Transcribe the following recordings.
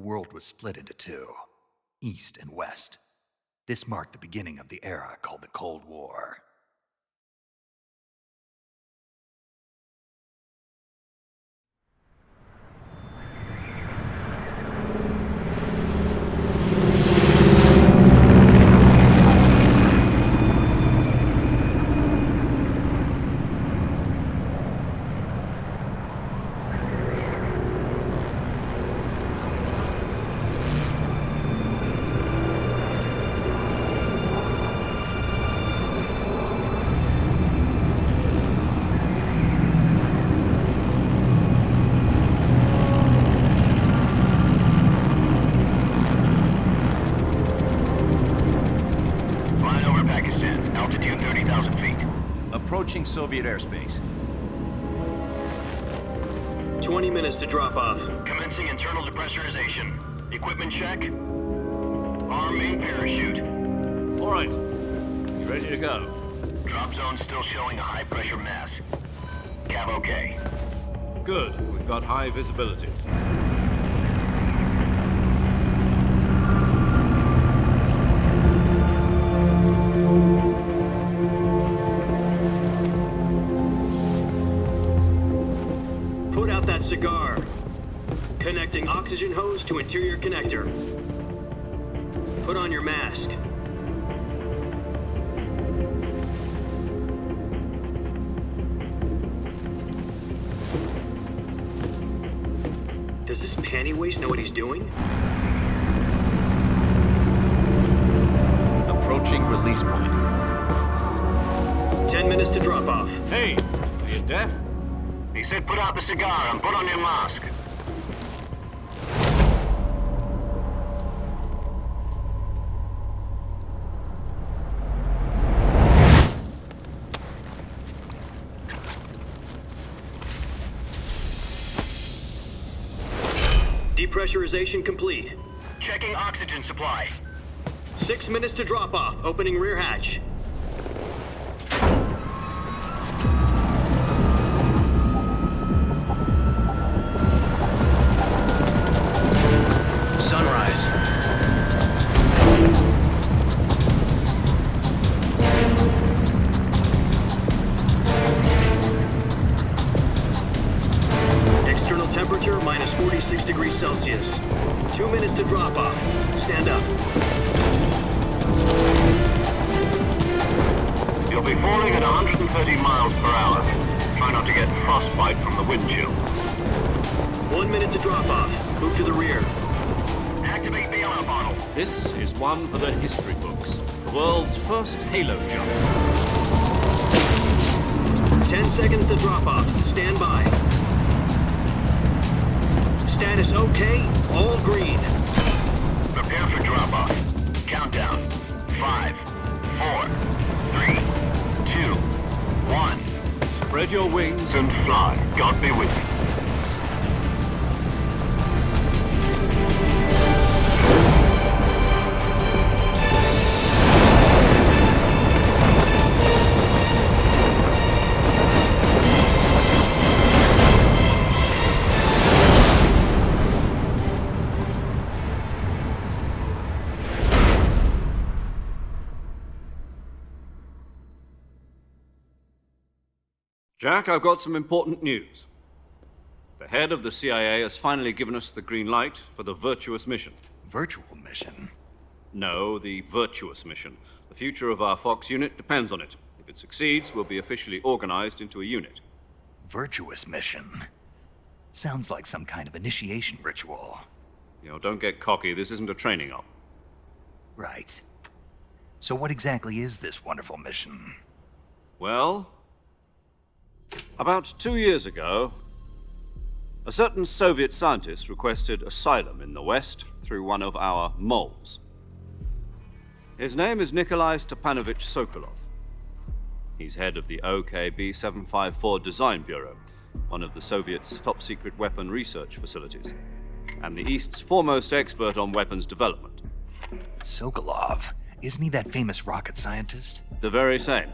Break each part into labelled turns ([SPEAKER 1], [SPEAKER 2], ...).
[SPEAKER 1] world was split into two, East and West. This marked the beginning of the era called the Cold War.
[SPEAKER 2] Approaching Soviet airspace.
[SPEAKER 3] 20 minutes to drop off.
[SPEAKER 4] Commencing internal depressurization. Equipment check. Arm main parachute.
[SPEAKER 2] All right. You ready to go?
[SPEAKER 4] Drop zone still showing a high pressure mass. Cav okay.
[SPEAKER 2] Good. We've got high visibility.
[SPEAKER 3] Put out that cigar. Connecting oxygen hose to interior connector. Put on your mask. Does this panty waste know what he's doing?
[SPEAKER 2] Approaching release point.
[SPEAKER 3] 10 minutes to drop off.
[SPEAKER 2] Hey, are you deaf?
[SPEAKER 4] He said put out the cigar and put on your mask.
[SPEAKER 3] Depressurization complete.
[SPEAKER 4] Checking oxygen supply.
[SPEAKER 3] 6 minutes to drop off. Opening rear hatch.
[SPEAKER 4] Sunrise.
[SPEAKER 3] External temperature minus 46 degrees Celsius. 2 minutes to drop off. Stand up.
[SPEAKER 4] You'll be falling at 130 miles per hour. Try not to get frostbite from the wind chill.
[SPEAKER 3] 1 minute to drop off. Move to the rear.
[SPEAKER 4] Activate the air bottle.
[SPEAKER 2] This is one for the history books. The world's first halo jump.
[SPEAKER 3] 10 seconds to drop off. Stand by. Status okay. All green.
[SPEAKER 4] Prepare for drop-off. Countdown. 5, 4, 3, 2, 1.
[SPEAKER 2] Spread your wings
[SPEAKER 4] And fly. God be with you.
[SPEAKER 2] Jack, I've got some important news. The head of the CIA has finally given us the green light for the virtuous mission.
[SPEAKER 1] Virtual mission?
[SPEAKER 2] No, the virtuous mission. The future of our Fox unit depends on it. If it succeeds, we'll be officially organized into a unit.
[SPEAKER 1] Virtuous mission? Sounds like some kind of initiation ritual.
[SPEAKER 2] You know, don't get cocky. This isn't a training op.
[SPEAKER 1] Right. So what exactly is this wonderful mission?
[SPEAKER 2] Well, about 2 years ago, a certain Soviet scientist requested asylum in the West through one of our moles. His name is Nikolai Stepanovich Sokolov. He's head of the OKB 754 Design Bureau, one of the Soviets' top-secret weapon research facilities, and the East's foremost expert on weapons development.
[SPEAKER 1] Sokolov? Isn't he that famous rocket scientist?
[SPEAKER 2] The very same.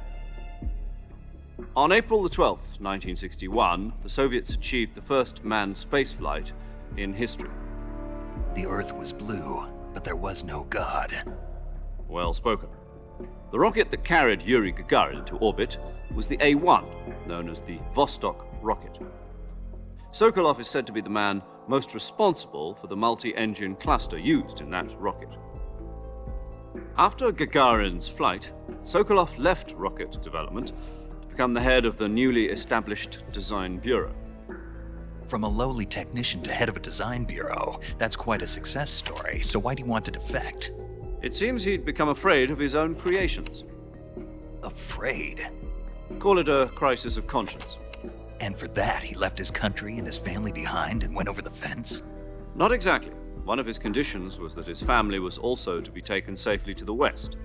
[SPEAKER 2] On April the 12th, 1961, the Soviets achieved the first manned spaceflight in history.
[SPEAKER 1] The Earth was blue, but there was no God.
[SPEAKER 2] Well spoken. The rocket that carried Yuri Gagarin into orbit was the A-1, known as the Vostok rocket. Sokolov is said to be the man most responsible for the multi-engine cluster used in that rocket. After Gagarin's flight, Sokolov left rocket development to become the head of the newly established Design Bureau.
[SPEAKER 1] From a lowly technician to head of a design bureau, that's quite a success story, so why'd he want to defect?
[SPEAKER 2] It seems he'd become afraid of his own creations.
[SPEAKER 1] Afraid?
[SPEAKER 2] Call it a crisis of conscience.
[SPEAKER 1] And for that, he left his country and his family behind and went over the fence?
[SPEAKER 2] Not exactly. One of his conditions was that his family was also to be taken safely to the west.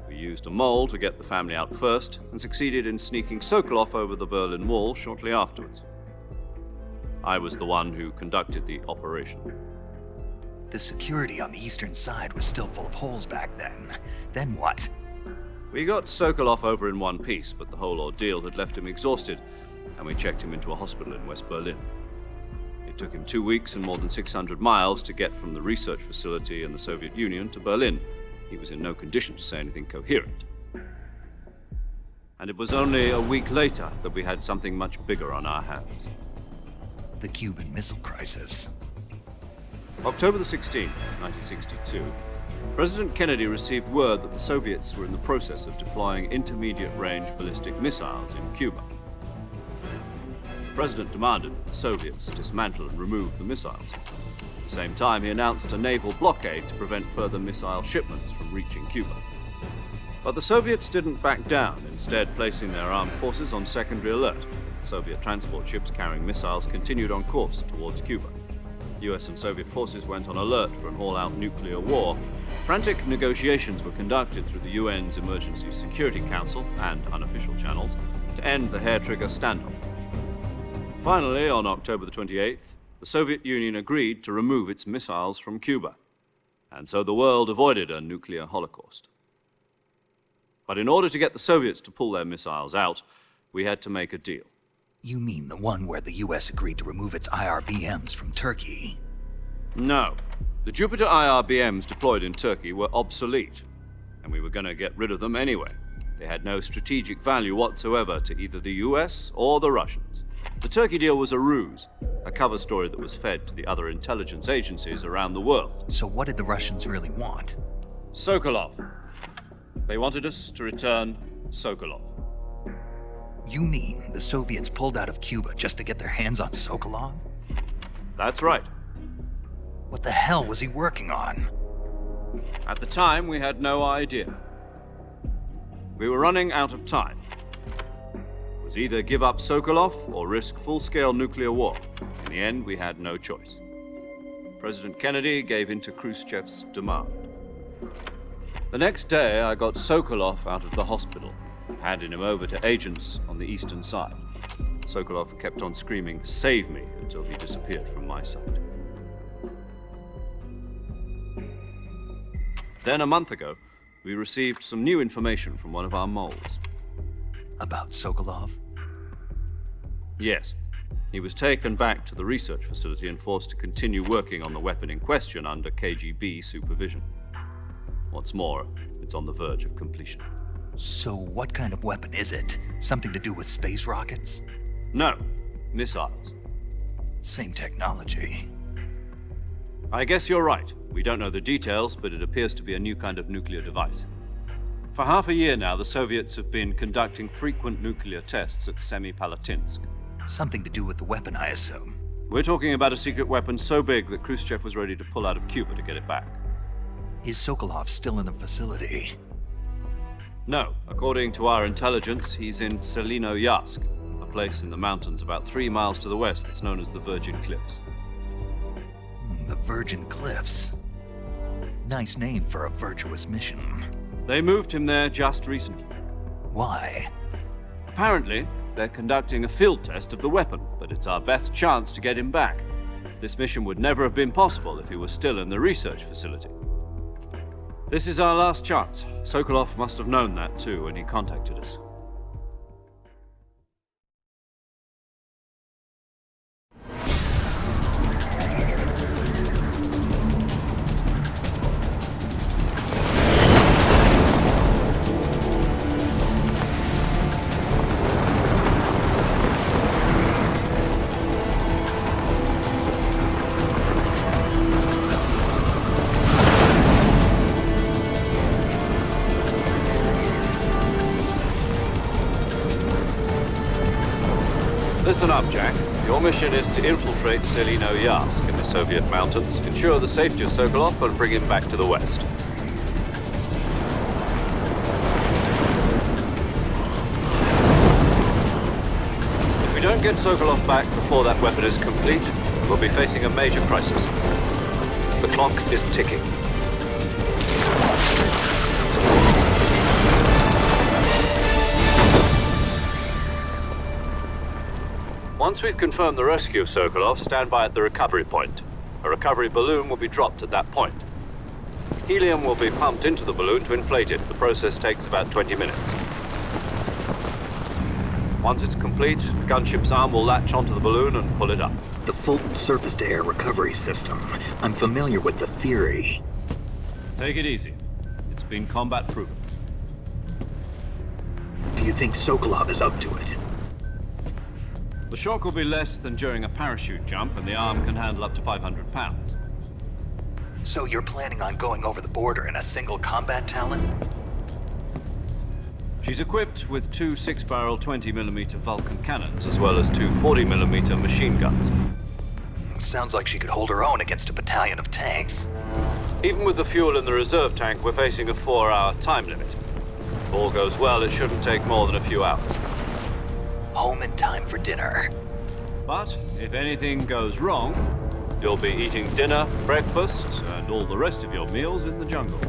[SPEAKER 2] We used a mole to get the family out first and succeeded in sneaking Sokolov over the Berlin Wall shortly afterwards. I was the one who conducted the operation.
[SPEAKER 1] The security on the eastern side was still full of holes back then. Then what?
[SPEAKER 2] We got Sokolov over in one piece, but the whole ordeal had left him exhausted, and we checked him into a hospital in West Berlin. It took him 2 weeks and more than 600 miles to get from the research facility in the Soviet Union to Berlin. He was in no condition to say anything coherent. And it was only a week later that we had something much bigger on our hands.
[SPEAKER 1] The Cuban Missile Crisis.
[SPEAKER 2] October the 16th, 1962, President Kennedy received word that the Soviets were in the process of deploying intermediate-range ballistic missiles in Cuba. The President demanded that the Soviets dismantle and remove the missiles. At the same time, he announced a naval blockade to prevent further missile shipments from reaching Cuba. But the Soviets didn't back down, instead placing their armed forces on secondary alert. Soviet transport ships carrying missiles continued on course towards Cuba. US and Soviet forces went on alert for an all-out nuclear war. Frantic negotiations were conducted through the UN's Emergency Security Council and unofficial channels to end the hair-trigger standoff. Finally, on October the 28th, the Soviet Union agreed to remove its missiles from Cuba, and so the world avoided a nuclear holocaust. But in order to get the Soviets to pull their missiles out, we had to make a deal.
[SPEAKER 1] You mean the one where the US agreed to remove its IRBMs from Turkey?
[SPEAKER 2] No. The Jupiter IRBMs deployed in Turkey were obsolete, and we were going to get rid of them anyway. They had no strategic value whatsoever to either the US or the Russians. The Turkey deal was a ruse, a cover story that was fed to the other intelligence agencies around the world.
[SPEAKER 1] So what did the Russians really want?
[SPEAKER 2] Sokolov. They wanted us to return Sokolov.
[SPEAKER 1] You mean the Soviets pulled out of Cuba just to get their hands on Sokolov?
[SPEAKER 2] That's right.
[SPEAKER 1] What the hell was he working on?
[SPEAKER 2] At the time, we had no idea. We were running out of time. It was either give up Sokolov or risk full-scale nuclear war. In the end, we had no choice. President Kennedy gave in to Khrushchev's demand. The next day, I got Sokolov out of the hospital, handing him over to agents on the eastern side. Sokolov kept on screaming, "Save me," until he disappeared from my sight. Then a month ago, we received some new information from one of our moles.
[SPEAKER 1] About Sokolov?
[SPEAKER 2] Yes. He was taken back to the research facility and forced to continue working on the weapon in question under KGB supervision. What's more, it's on the verge of completion.
[SPEAKER 1] So what kind of weapon is it? Something to do with space rockets?
[SPEAKER 2] No, missiles.
[SPEAKER 1] Same technology.
[SPEAKER 2] I guess you're right. We don't know the details, but it appears to be a new kind of nuclear device. For half a year now, the Soviets have been conducting frequent nuclear tests at Semipalatinsk.
[SPEAKER 1] Something to do with the weapon, I assume.
[SPEAKER 2] We're talking about a secret weapon so big that Khrushchev was ready to pull out of Cuba to get it back.
[SPEAKER 1] Is Sokolov still in the facility?
[SPEAKER 2] No. According to our intelligence, he's in Selinoyarsk, a place in the mountains about 3 miles to the west that's known as the Virgin Cliffs.
[SPEAKER 1] The Virgin Cliffs. Nice name for a virtuous mission.
[SPEAKER 2] They moved him there just recently.
[SPEAKER 1] Why?
[SPEAKER 2] Apparently, they're conducting a field test of the weapon, but it's our best chance to get him back. This mission would never have been possible if he was still in the research facility. This is our last chance. Sokolov must have known that too when he contacted us. Your mission is to infiltrate Selino-Yarsk in the Soviet mountains, ensure the safety of Sokolov, and bring him back to the west. If we don't get Sokolov back before that weapon is complete, we'll be facing a major crisis. The clock is ticking. Once we've confirmed the rescue of Sokolov, stand by at the recovery point. A recovery balloon will be dropped at that point. Helium will be pumped into the balloon to inflate it. The process takes about 20 minutes. Once it's complete, the gunship's arm will latch onto the balloon and pull it up.
[SPEAKER 5] The full surface-to-air recovery system. I'm familiar with the theory.
[SPEAKER 2] Take it easy. It's been combat-proven.
[SPEAKER 5] Do you think Sokolov is up to it?
[SPEAKER 2] The shock will be less than during a parachute jump, and the arm can handle up to 500 pounds.
[SPEAKER 5] So you're planning on going over the border in a single combat Talon?
[SPEAKER 2] She's equipped with two 6-barrel 20mm Vulcan cannons, as well as two 40mm machine guns.
[SPEAKER 5] Sounds like she could hold her own against a battalion of tanks.
[SPEAKER 2] Even with the fuel in the reserve tank, we're facing a 4-hour time limit. If all goes well, it shouldn't take more than a few hours.
[SPEAKER 5] Home in time for dinner.
[SPEAKER 2] But if anything goes wrong, you'll be eating dinner, breakfast, and all the rest of your meals in the jungle.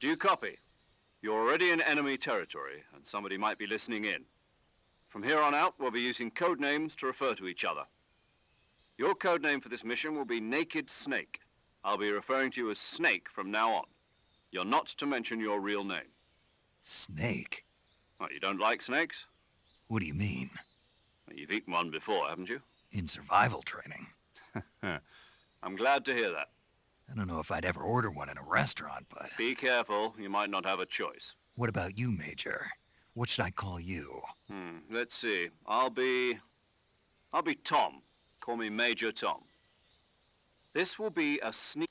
[SPEAKER 2] Do you copy? You're already in enemy territory, and somebody might be listening in. From here on out, we'll be using code names to refer to each other. Your code name for this mission will be Naked Snake. I'll be referring to you as Snake from now on. You're not to mention your real name.
[SPEAKER 1] Snake?
[SPEAKER 2] What, you don't like snakes?
[SPEAKER 1] What do you mean?
[SPEAKER 2] Well, you've eaten one before, haven't you?
[SPEAKER 1] In survival training.
[SPEAKER 2] I'm glad to hear that.
[SPEAKER 1] I don't know if I'd ever order one in a restaurant, but...
[SPEAKER 2] Be careful, you might not have a choice.
[SPEAKER 1] What about you, Major? What should I call you?
[SPEAKER 2] Let's see. I'll be Tom. Call me Major Tom. This will be a sneak...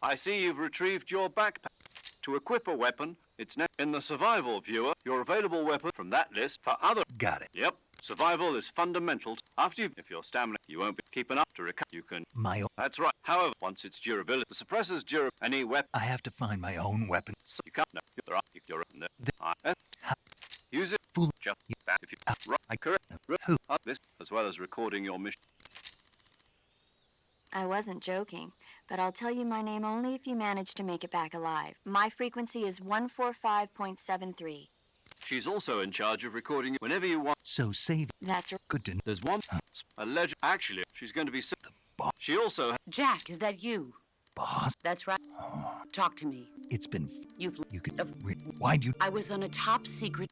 [SPEAKER 2] I see you've retrieved your backpack. To equip a weapon, it's in the survival viewer, your available weapon from that list for other...
[SPEAKER 1] Got it.
[SPEAKER 2] Yep. Survival is fundamental. After you, if you're stamina, you won't be keeping up to recover. You can...
[SPEAKER 1] My own.
[SPEAKER 2] That's right. However, once it's durability, the suppressor's durable. Any weapon...
[SPEAKER 1] I have to find my own weapon.
[SPEAKER 2] So you can't... No, you're no. Use it.
[SPEAKER 1] Fool.
[SPEAKER 2] Just that if you... I correct.
[SPEAKER 1] Who?
[SPEAKER 2] This, as well as recording your mission.
[SPEAKER 6] I wasn't joking, but I'll tell you my name only if you manage to make it back alive. My frequency is 145.73.
[SPEAKER 2] She's also in charge of recording you whenever you want.
[SPEAKER 1] So save.
[SPEAKER 6] That's
[SPEAKER 1] Good to know.
[SPEAKER 2] There's one... A legend... Actually, she's going to be...
[SPEAKER 1] boss.
[SPEAKER 2] She also...
[SPEAKER 7] Jack, is that you?
[SPEAKER 1] Boss.
[SPEAKER 7] That's right. Talk to me.
[SPEAKER 1] It's been.
[SPEAKER 7] You've...
[SPEAKER 1] You could. Why'd you?
[SPEAKER 7] I was on a top secret...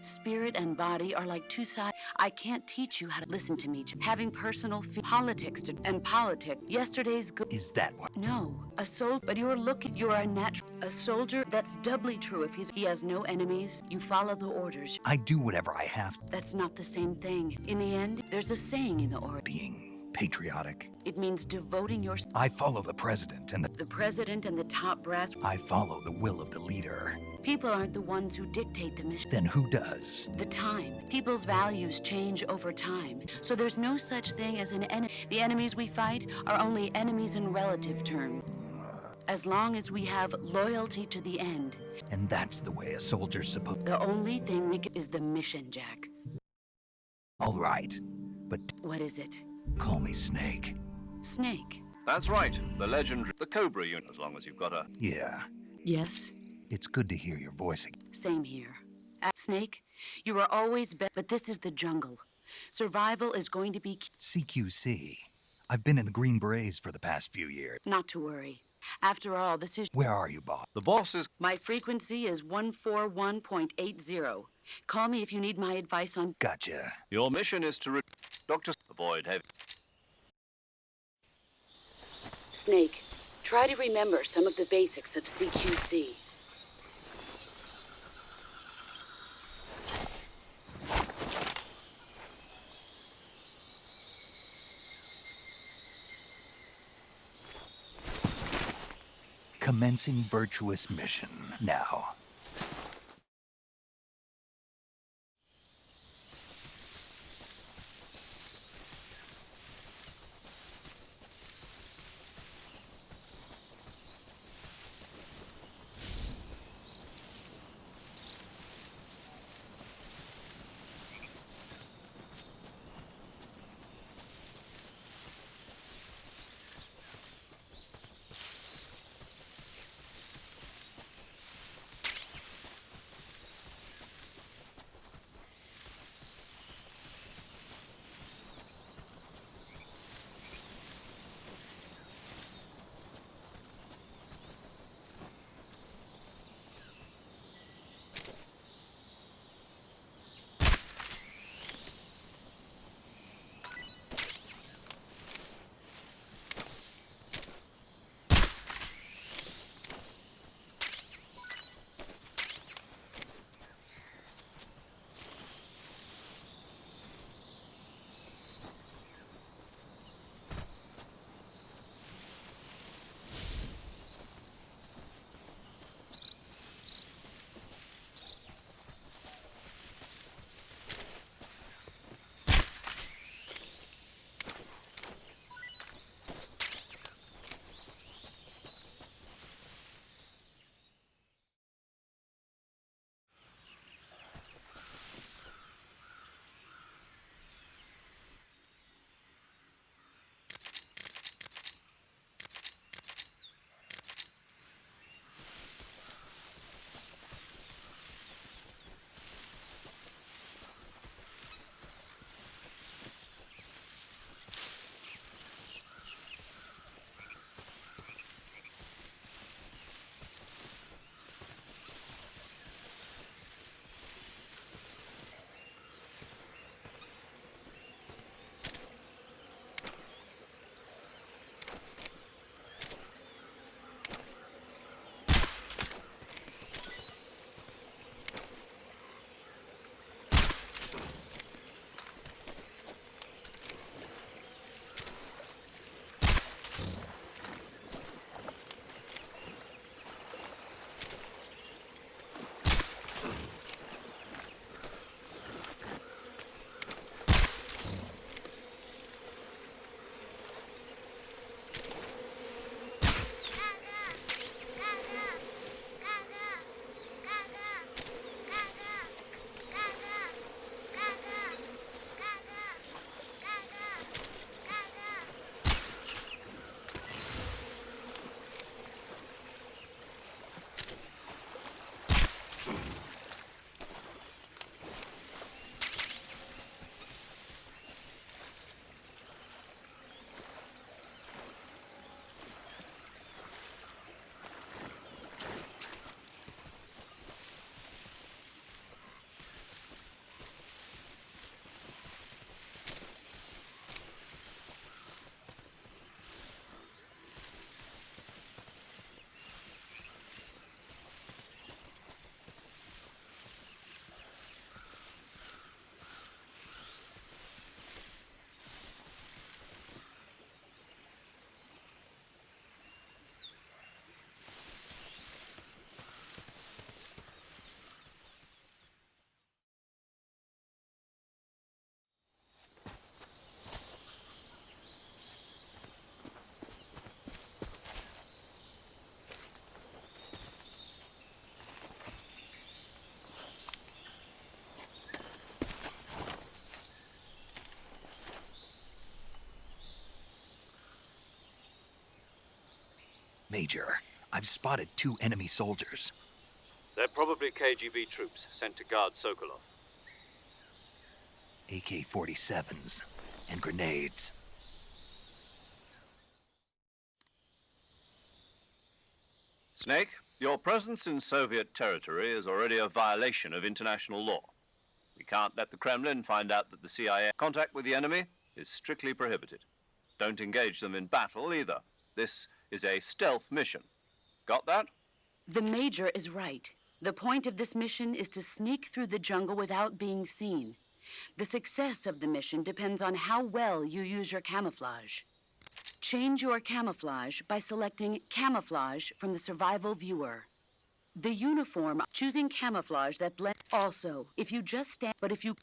[SPEAKER 7] Spirit and body are like two sides. I can't teach you how to listen to me. Having personal politics and politics. Yesterday's good.
[SPEAKER 1] Is that what?
[SPEAKER 7] No, a soul. But you're a natural. A soldier. That's doubly true if he has no enemies. You follow the orders.
[SPEAKER 1] I do whatever I have.
[SPEAKER 7] That's not the same thing. In the end, there's a saying in the order.
[SPEAKER 1] Being patriotic.
[SPEAKER 7] It means devoting yourself.
[SPEAKER 1] I follow the president and
[SPEAKER 7] The president and the top brass.
[SPEAKER 1] I follow the will of the leader.
[SPEAKER 7] People aren't the ones who dictate the mission.
[SPEAKER 1] Then who does?
[SPEAKER 7] The time. People's values change over time. So there's no such thing as an enemy. The enemies we fight are only enemies in relative terms. As long as we have loyalty to the end.
[SPEAKER 1] And that's the way a soldier's supposed.
[SPEAKER 7] The only thing we can is the mission, Jack.
[SPEAKER 1] All right, but
[SPEAKER 7] What is it?
[SPEAKER 1] call me Snake.
[SPEAKER 7] Snake.
[SPEAKER 2] That's right. The legendary... The Cobra unit, as long as you've got a...
[SPEAKER 1] Yeah,
[SPEAKER 7] Yes.
[SPEAKER 1] it's good to hear your voice again.
[SPEAKER 7] Same here. Snake, you are always but this is the jungle. Survival is going to be
[SPEAKER 1] CQC. I've been in the Green Berets for the past few years.
[SPEAKER 7] not to worry. After all, this is
[SPEAKER 1] Where are you, boss?
[SPEAKER 2] The boss is...
[SPEAKER 7] my frequency is 141.80. Call me if you need my advice on
[SPEAKER 1] Gotcha.
[SPEAKER 2] Your mission is to... Doctor... Avoid heavy...
[SPEAKER 7] Snake. Try to remember some of the basics of CQC.
[SPEAKER 1] Commencing virtuous mission now. Major, I've spotted 2 enemy soldiers.
[SPEAKER 2] They're probably KGB troops sent to guard Sokolov.
[SPEAKER 1] AK-47s and grenades.
[SPEAKER 2] Snake, your presence in Soviet territory is already a violation of international law. We can't let the Kremlin find out that the CIA contact with the enemy is strictly prohibited. Don't engage them in battle either. This is a stealth mission. Got that?
[SPEAKER 7] The Major is right. The point of this mission is to sneak through the jungle without being seen. The success of the mission depends on how well you use your camouflage. Change your camouflage by selecting Camouflage from the Survival Viewer. The uniform, choosing camouflage that blends. Also, if you just stand, but if you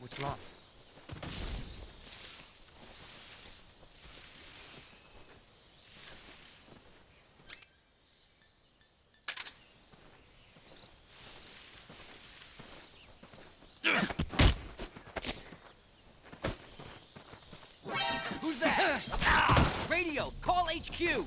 [SPEAKER 8] What's wrong?
[SPEAKER 9] Who's that? Radio! Call HQ!